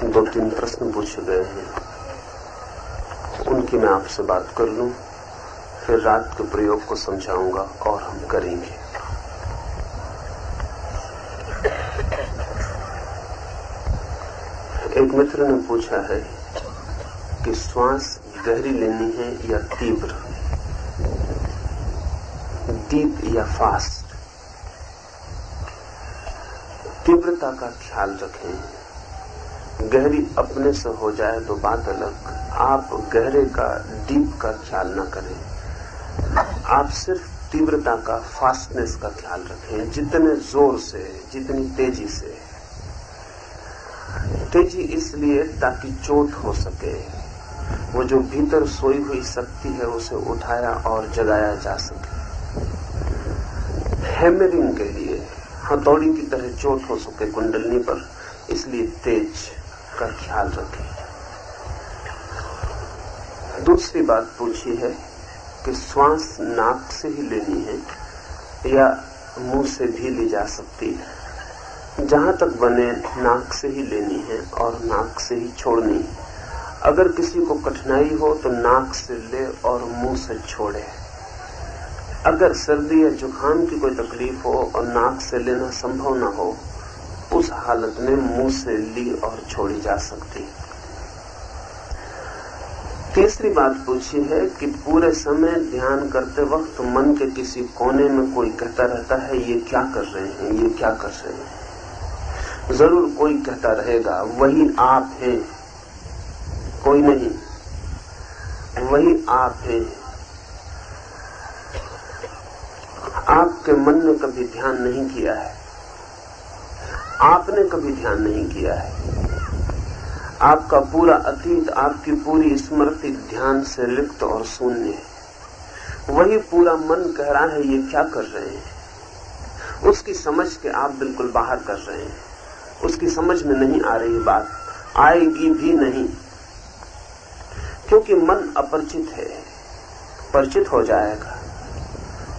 2-3 प्रश्न पूछे गए हैं, उनकी मैं आपसे बात कर लूं, फिर रात के प्रयोग को समझाऊंगा और हम करेंगे। एक मित्र ने पूछा है कि श्वास गहरी लेनी है या तीव्र, डीप या फास्ट। तीव्रता का ख्याल रखें। गहरी अपने से हो जाए तो बात अलग, आप गहरे का, डीप का ख्याल न करें। आप सिर्फ तीव्रता का, फास्टनेस का ख्याल रखें। जितने जोर से, जितनी तेजी से। तेजी इसलिए ताकि चोट हो सके, वो जो भीतर सोई हुई शक्ति है उसे उठाया और जगाया जा सके। हैमरिंग के लिए हथौड़ी की तरह चोट हो सके कुंडलनी पर, इसलिए तेज का ख्याल रखें। दूसरी बात पूछी है कि श्वास नाक से ही लेनी है या मुंह से भी ली जा सकती है। जहां तक बने नाक से ही लेनी है और नाक से ही छोड़नी है। अगर किसी को कठिनाई हो तो नाक से ले और मुंह से छोड़े। अगर सर्दी या जुकाम की कोई तकलीफ हो और नाक से लेना संभव न हो, उस हालत में मुंह से ली और छोड़ी जा सकती है। तीसरी बात पूछी है कि पूरे समय ध्यान करते वक्त मन के किसी कोने में कोई कहता रहता है, ये क्या कर रहे हैं, ये क्या कर रहे हैं। जरूर कोई कहता रहेगा, वही आप हैं, कोई नहीं, वही आप हैं। आपके मन ने कभी ध्यान नहीं किया है, आपने कभी ध्यान नहीं किया है। आपका पूरा अतीत, आपकी पूरी स्मृति ध्यान से रिक्त और शून्य है। वही पूरा मन कह रहा है, ये क्या कर रहे हैं। उसकी समझ के आप बिल्कुल बाहर कर रहे हैं। उसकी समझ में नहीं आ रही बात, आएगी भी नहीं, क्योंकि मन अपरिचित है। परिचित हो जाएगा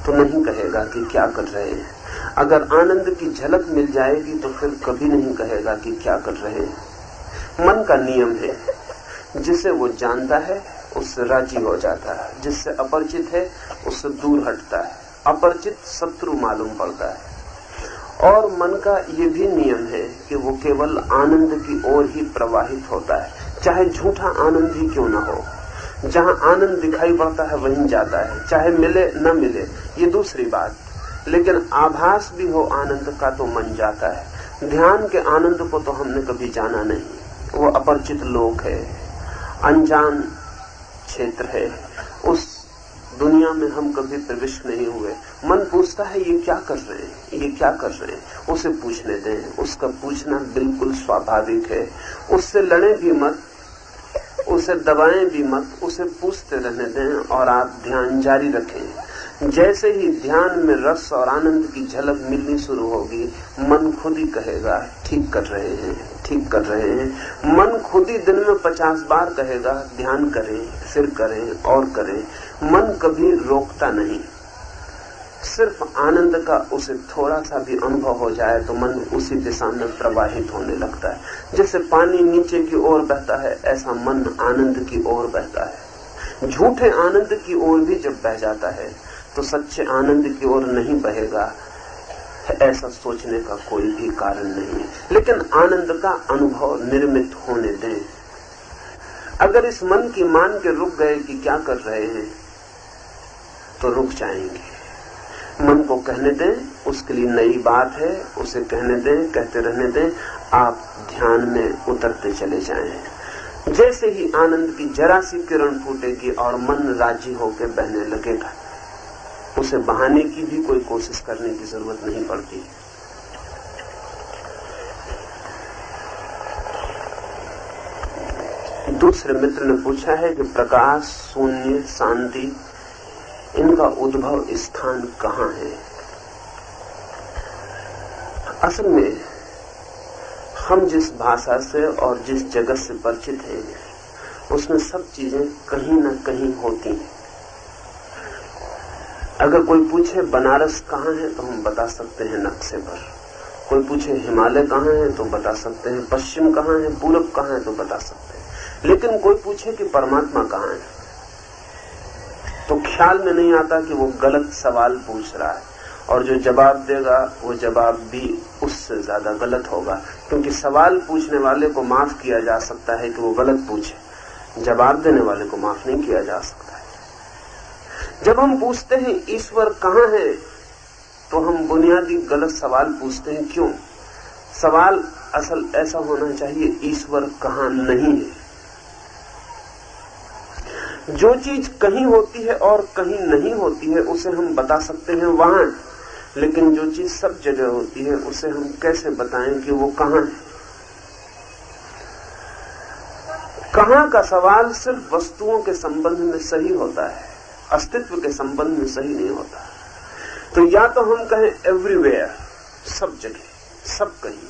तो नहीं कहेगा कि क्या कर रहे हैं। अगर आनंद की झलक मिल जाएगी तो फिर कभी नहीं कहेगा कि क्या कर रहे हैं। मन का नियम है, जिसे वो जानता है उससे राजी हो जाता है, जिससे अपरिचित है उससे दूर हटता है। अपरिचित शत्रु मालूम पड़ता है। और मन का ये भी नियम है कि वो केवल आनंद की ओर ही प्रवाहित होता है, चाहे झूठा आनंद ही क्यों न हो। जहां आनंद दिखाई पड़ता है वहीं जाता है, चाहे मिले न मिले ये दूसरी बात, लेकिन आभास भी हो आनंद का तो मन जाता है। ध्यान के आनंद को तो हमने कभी जाना नहीं, वो अपरिचित लोक है, अनजान क्षेत्र है। उस दुनिया में हम कभी प्रविष्ट नहीं हुए। मन पूछता है, ये क्या कर रहे हैं, ये क्या कर रहे हैं। उसे पूछने दें, उसका पूछना बिल्कुल स्वाभाविक है। उससे लड़े भी मत, उसे दबाएं भी मत, उसे पूछते रहने दें और आप ध्यान जारी रखें। जैसे ही ध्यान में रस और आनंद की झलक मिलनी शुरू होगी, मन खुद ही कहेगा, ठीक कर रहे हैं, ठीक कर रहे हैं। मन खुद ही दिन में 50 बार कहेगा, ध्यान करें, फिर करें और करें। मन कभी रोकता नहीं। सिर्फ आनंद का उसे थोड़ा सा भी अनुभव हो जाए तो मन उसी दिशा में प्रवाहित होने लगता है। जैसे पानी नीचे की ओर बहता है, ऐसा मन आनंद की ओर बहता है। झूठे आनंद की ओर भी जब बह जाता है तो सच्चे आनंद की ओर नहीं बहेगा, ऐसा सोचने का कोई भी कारण नहीं है। लेकिन आनंद का अनुभव निर्मित होने दें। अगर इस मन की मान के रुक गए कि क्या कर रहे हैं तो रुक जाएंगे। मन को कहने दें, उसके लिए नई बात है, उसे कहने दें, कहते रहने दें। आप ध्यान में उतरते चले जाएं। जैसे ही आनंद की जरा सी किरण फूटेगी और मन राजी होकर बहने लगेगा, उसे बहाने की भी कोई कोशिश करने की जरूरत नहीं पड़ती। दूसरे मित्र ने पूछा है कि प्रकाश, शून्य, शांति, इनका उद्भव स्थान कहाँ है। असल में हम जिस भाषा से और जिस जगत से परिचित हैं, उसमें सब चीजें कहीं न कहीं होती हैं। अगर कोई पूछे बनारस कहाँ है तो हम बता सकते हैं नक्शे पर। कोई पूछे हिमालय कहाँ है तो बता सकते हैं, पश्चिम कहाँ है, पूरब कहाँ है तो बता सकते हैं। लेकिन कोई पूछे कि परमात्मा कहाँ है तो ख्याल में नहीं आता कि वो गलत सवाल पूछ रहा है, और जो जवाब देगा वो जवाब भी उससे ज्यादा गलत होगा, क्योंकि सवाल पूछने वाले को माफ किया जा सकता है कि वो गलत पूछे, जवाब देने वाले को माफ नहीं किया जा सकता है। जब हम पूछते हैं ईश्वर कहाँ है तो हम बुनियादी गलत सवाल पूछते हैं। क्यों? सवाल असल ऐसा होना चाहिए, ईश्वर कहाँ नहीं है। जो चीज कहीं होती है और कहीं नहीं होती है उसे हम बता सकते हैं वहां, लेकिन जो चीज सब जगह होती है उसे हम कैसे बताएं कि वो कहाँ है। कहाँ का सवाल सिर्फ वस्तुओं के संबंध में सही होता है, अस्तित्व के संबंध में सही नहीं होता। तो या तो हम कहें एवरीवेयर, सब जगह, सब कहीं,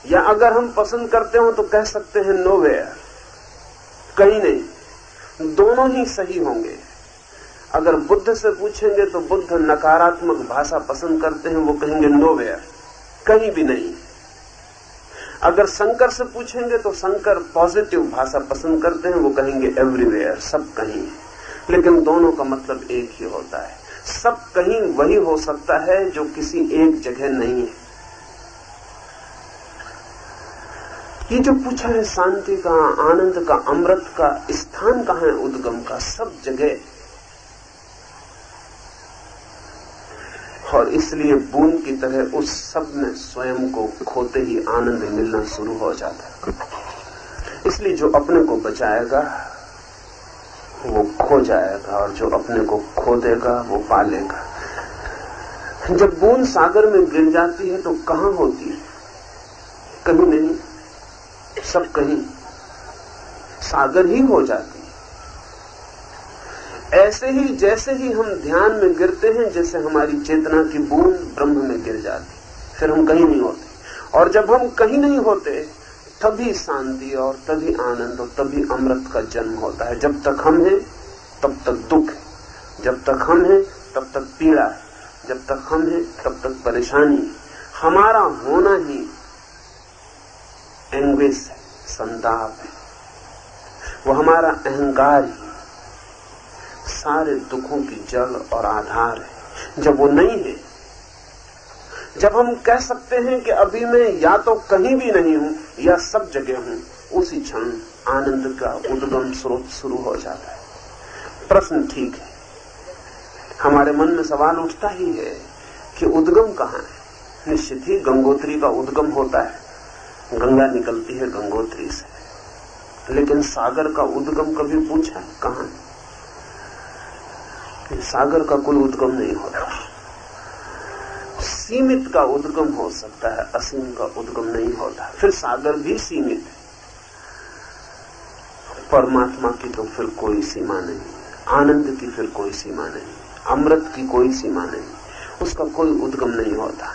या अगर हम पसंद करते हो तो कह सकते हैं नोवेयर, कहीं नहीं। दोनों ही सही होंगे। अगर बुद्ध से पूछेंगे तो बुद्ध नकारात्मक भाषा पसंद करते हैं, वो कहेंगे नोवेयर, कहीं भी नहीं। अगर शंकर से पूछेंगे तो शंकर पॉजिटिव भाषा पसंद करते हैं, वो कहेंगे एवरीवेयर, सब कहीं। लेकिन दोनों का मतलब एक ही होता है, सब कहीं वही हो सकता है जो किसी एक जगह नहीं है। ये जो पूछा है शांति का, आनंद का, अमृत का स्थान कहाँ है, उद्गम का, सब जगह। और इसलिए बूंद की तरह उस सब में स्वयं को खोते ही आनंद मिलना शुरू हो जाता है। इसलिए जो अपने को बचाएगा वो खो जाएगा, और जो अपने को खो देगा वो पालेगा। जब बूंद सागर में गिर जाती है तो कहाँ होती है? कहीं नहीं, सब कहीं, सागर ही हो जाती है। ऐसे ही जैसे ही हम ध्यान में गिरते हैं, जैसे हमारी चेतना की बूंद ब्रह्म में गिर जाती, फिर हम कहीं नहीं होते। और जब हम कहीं नहीं होते तभी शांति और तभी आनंद और तभी अमृत का जन्म होता है। जब तक हम हैं तब तक दुख है, जब तक हम हैं तब तक पीड़ा है, जब तक हम हैं तब तक परेशानी है। हमारा होना ही एंग्विश है, संताप है, वो हमारा अहंकार ही सारे दुखों की जड़ और आधार है। जब वो नहीं है, जब हम कह सकते हैं कि अभी मैं या तो कहीं भी नहीं हूं या सब जगह हूं, उसी क्षण आनंद का उद्गम स्रोत शुरू हो जाता है। प्रश्न ठीक है, हमारे मन में सवाल उठता ही है कि उद्गम कहाँ है। निश्चित ही गंगोत्री का उद्गम होता है, गंगा निकलती है गंगोत्री से, लेकिन सागर का उद्गम कभी पूछा है कहाँ? सागर का कोई उद्गम नहीं होता। सीमित का उद्गम हो सकता है, असीम का उद्गम नहीं होता। फिर सागर भी सीमित है। परमात्मा की तो फिर कोई सीमा नहीं, आनंद की फिर कोई सीमा नहीं, अमृत की कोई सीमा नहीं, उसका कोई उद्गम नहीं होता।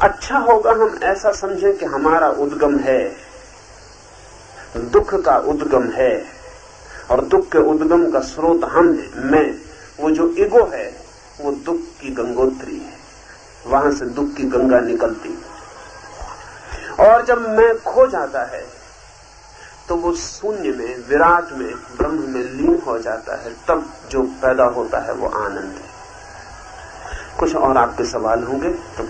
अच्छा होगा हम ऐसा समझें कि हमारा उद्गम है, दुख का उद्गम है, और दुख के उद्गम का स्रोत हम हैं, मैं। वो जो ईगो है वो दुख की गंगोत्री है, वहां से दुख की गंगा निकलती। और जब मैं खो जाता है तो वो शून्य में, विराट में, ब्रह्म में लीन हो जाता है। तब जो पैदा होता है वो आनंद है। कुछ और आपके सवाल होंगे तो